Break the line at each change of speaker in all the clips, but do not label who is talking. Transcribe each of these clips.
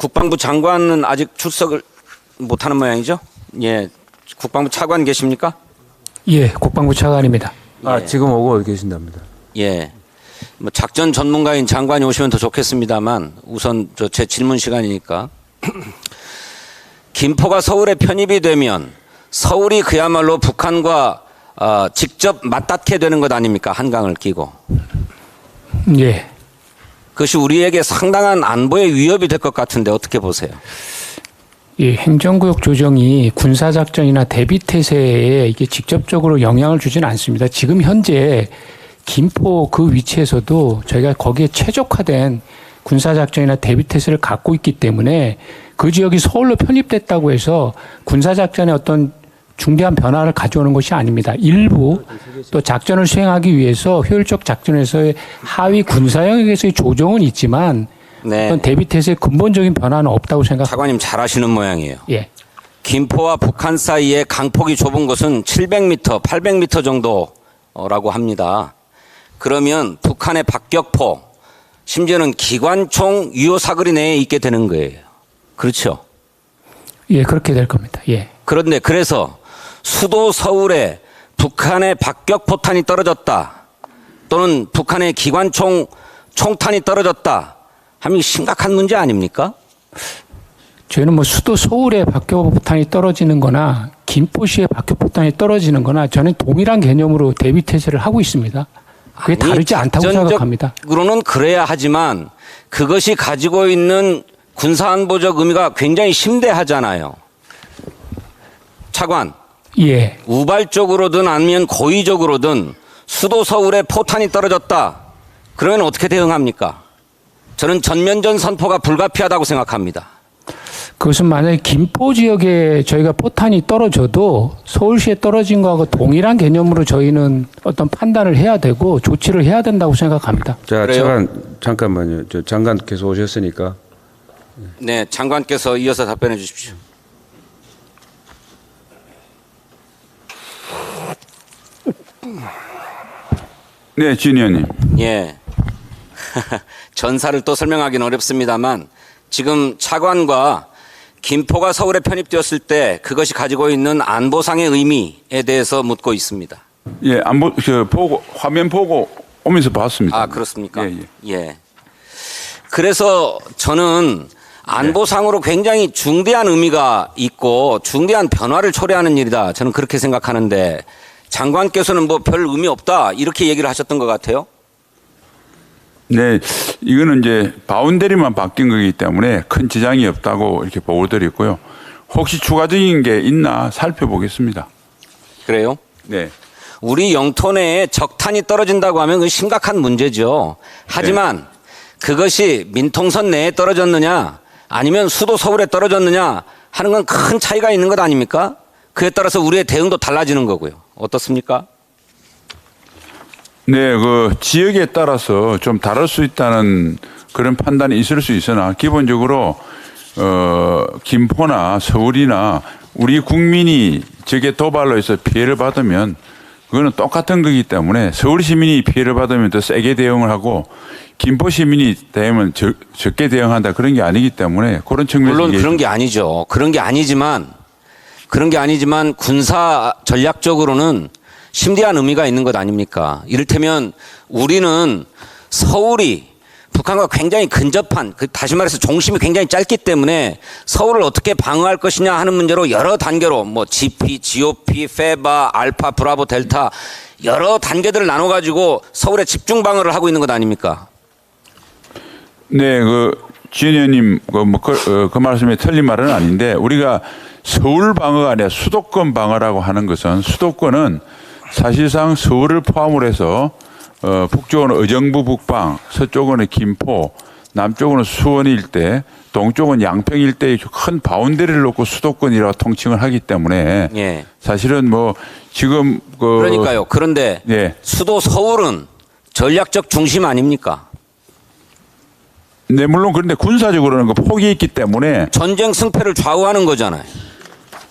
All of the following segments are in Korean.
국방부 장관은 아직 출석을 못하는 모양이죠? 예, 국방부 차관 계십니까?
예, 국방부 차관입니다.
예.
지금 오고 계신답니다.
예, 뭐 작전 전문가인 장관이 오시면 더 좋겠습니다만 우선 제 질문 시간이니까 김포가 서울에 편입이 되면 서울이 그야말로 북한과 직접 맞닿게 되는 것 아닙니까? 한강을 끼고.
예.
그것이 우리에게 상당한 안보의 위협이 될 것 같은데 어떻게 보세요?
이 행정구역 조정이 군사작전이나 대비태세에 이게 직접적으로 영향을 주지는 않습니다. 지금 현재 김포 그 위치에서도 저희가 거기에 최적화된 군사작전이나 대비태세를 갖고 있기 때문에 그 지역이 서울로 편입됐다고 해서 군사작전에 어떤 중대한 변화를 가져오는 것이 아닙니다. 일부 또 작전을 수행하기 위해서 효율적 작전에서의 하위 군사 영역에서의 조정은 있지만
네.
어떤 대비태세의 근본적인 변화는 없다고 생각합니다.
차관님 잘 아시는 모양이에요.
예.
김포와 북한 사이에 강폭이 좁은 곳은 700m, 800m 정도라고 합니다. 그러면 북한의 박격포, 심지어는 기관총 유효 사거리 내에 있게 되는 거예요. 그렇죠?
예, 그렇게 될 겁니다. 예.
그런데 그래서 수도 서울에 북한의 박격포탄이 떨어졌다 또는 북한의 기관총 총탄이 떨어졌다 하면 심각한 문제 아닙니까?
저희는 뭐 수도 서울에 박격포탄이 떨어지는 거나 김포시에 박격포탄이 떨어지는 거나 저는 동일한 개념으로 대비태세를 하고 있습니다. 그게 다르지 않다고 생각합니다.
작전적으로는 그래야 하지만 그것이 가지고 있는 군사안보적 의미가 굉장히 심대하잖아요. 차관,
예.
우발적으로든 아니면 고의적으로든 수도 서울에 포탄이 떨어졌다. 그러면 어떻게 대응합니까? 저는 전면전 선포가 불가피하다고 생각합니다.
그것은 만약에 김포 지역에 저희가 포탄이 떨어져도 서울시에 떨어진 거하고 동일한 개념으로 저희는 어떤 판단을 해야 되고 조치를 해야 된다고 생각합니다.
자,
그래요?
잠깐만요. 저 장관께서 오셨으니까.
네, 장관께서 이어서 답변해 주십시오.
네, 진 의원님.
예. 전사를 또 설명하기는 어렵습니다만 지금 차관과 김포가 서울에 편입되었을 때 그것이 가지고 있는 안보상의 의미에 대해서 묻고 있습니다.
예, 화면 보고 오면서 봤습니다.
아, 그렇습니까?
예,
예. 그래서 저는 안보상으로 굉장히 중대한 의미가 있고 중대한 변화를 초래하는 일이다. 저는 그렇게 생각하는데 장관께서는 뭐 별 의미 없다 이렇게 얘기를 하셨던 것 같아요.
네, 이거는 이제 바운더리만 바뀐 거기 때문에 큰 지장이 없다고 이렇게 보고 드렸고요. 혹시 추가적인 게 있나 살펴보겠습니다.
그래요?
네.
우리 영토 내에 적탄이 떨어진다고 하면 그건 심각한 문제죠. 하지만 그것이 민통선 내에 떨어졌느냐 아니면 수도 서울에 떨어졌느냐 하는 건 큰 차이가 있는 것 아닙니까? 그에 따라서 우리의 대응도 달라지는 거고요. 어떻습니까?
네, 그 지역에 따라서 좀 다를 수 있다는 그런 판단이 있을 수 있으나 기본적으로 김포나 서울이나 우리 국민이 적의 도발로 해서 피해를 받으면 그거는 똑같은 거기 때문에 서울 시민이 피해를 받으면 더 세게 대응을 하고 김포 시민이 되면 적게 대응한다 그런 게 아니기 때문에 그런 측면에서
물론 그런 게 아니죠. 그런 게 아니지만 군사 전략적으로는 심대한 의미가 있는 것 아닙니까? 이를테면 우리는 서울이 북한과 굉장히 근접한, 다시 말해서 중심이 굉장히 짧기 때문에 서울을 어떻게 방어할 것이냐 하는 문제로 여러 단계로 뭐 GP, GOP, 페바, 알파, 브라보, 델타 여러 단계들을 나눠가지고 서울에 집중 방어를 하고 있는 것 아닙니까?
네, 진 의원님 그 말씀이 틀린 말은 아닌데 우리가 서울 방어가 아니라 수도권 방어라고 하는 것은 수도권은 사실상 서울을 포함을 해서 북쪽은 의정부 북방, 서쪽은 김포, 남쪽은 수원 일대, 동쪽은 양평 일대의 큰 바운더리를 놓고 수도권이라고 통칭을 하기 때문에
예.
사실은 뭐 지금
그러니까요. 그런데
예.
수도 서울은 전략적 중심 아닙니까?
네, 물론 그런데 군사적으로는 그 폭이 있기 때문에
전쟁 승패를 좌우하는 거잖아요.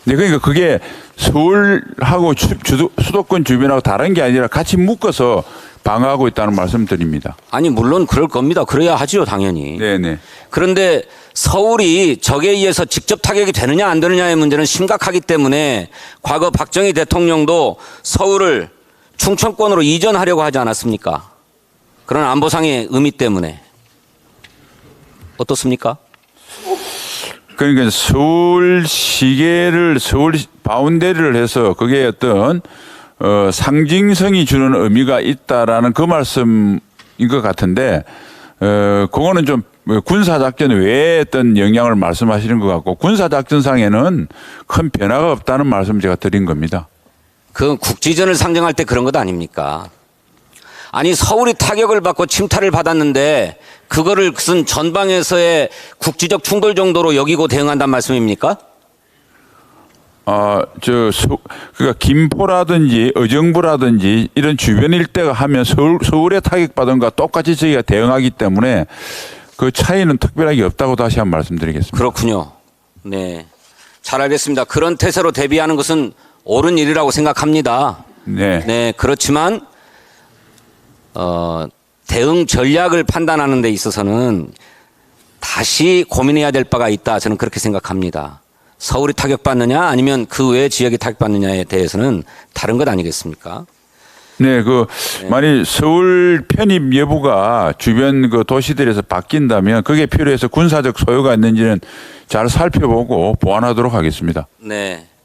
네, 그러니까 그게 서울하고 수도권 주변하고 다른 게 아니라 같이 묶어서 방어하고 있다는 말씀드립니다.
아니 물론 그럴 겁니다. 그래야 하지요, 당연히.
네네.
그런데 서울이 적에 의해서 직접 타격이 되느냐 안 되느냐의 문제는 심각하기 때문에 과거 박정희 대통령도 서울을 충청권으로 이전하려고 하지 않았습니까? 그런 안보상의 의미 때문에. 어떻습니까?
그러니까 서울 시계를 서울 바운데리를 해서 그게 어떤 상징성이 주는 의미가 있다라는 그 말씀인 것 같은데 그거는 좀 군사작전 외에 어떤 영향을 말씀하시는 것 같고 군사작전상에는 큰 변화가 없다는 말씀 제가 드린 겁니다.
그 국지전을 상징할 때 그런 것 아닙니까? 아니 서울이 타격을 받고 침탈을 받았는데 그거를 무슨 전방에서의 국지적 충돌 정도로 여기고 대응한다는 말씀입니까?
그러니까 김포라든지 의정부라든지 이런 주변 일대가 하면 서울에 타격받은 것과 똑같이 저희가 대응하기 때문에 그 차이는 특별하게 없다고 다시 한번 말씀드리겠습니다.
그렇군요. 네. 잘 알겠습니다. 그런 태세로 대비하는 것은 옳은 일이라고 생각합니다.
네.
네. 그렇지만, 대응 전략을 판단하는 데 있어서는 다시 고민해야 될 바가 있다. 저는 그렇게 생각합니다. 서울이 타격받느냐 아니면 그 외 지역이 타격받느냐에 대해서는 다른 것 아니겠습니까?
네, 만일 서울 편입 여부가 주변 그 도시들에서 바뀐다면 그게 필요해서 군사적 소요가 있는지는 잘 살펴보고 보완하도록 하겠습니다.
네.